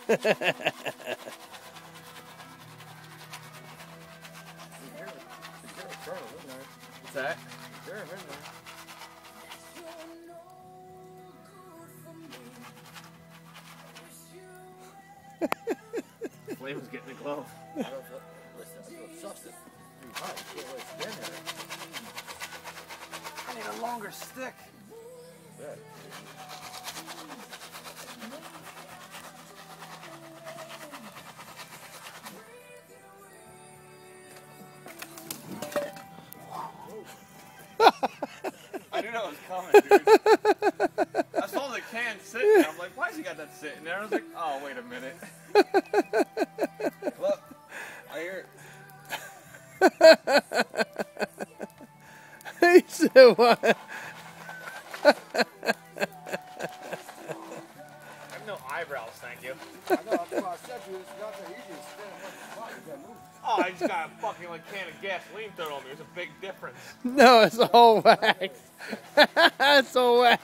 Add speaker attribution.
Speaker 1: What's that? Flame's getting the glove. I need a longer stick.
Speaker 2: Yeah.
Speaker 1: I knew that was coming, dude. I saw the can sitting there. I'm like, why has he got that sitting there? I was like, oh, wait a minute. Look, I hear it.
Speaker 3: He said what?
Speaker 1: I have no eyebrows, thank you.
Speaker 2: I know, that's why I said to you, it's not that easy to stand up on the spot. You gotta move.
Speaker 1: Oh, I just got a fucking like can of gasoline thrown on me. There's a big difference.
Speaker 3: No, it's all wax. It's all wax.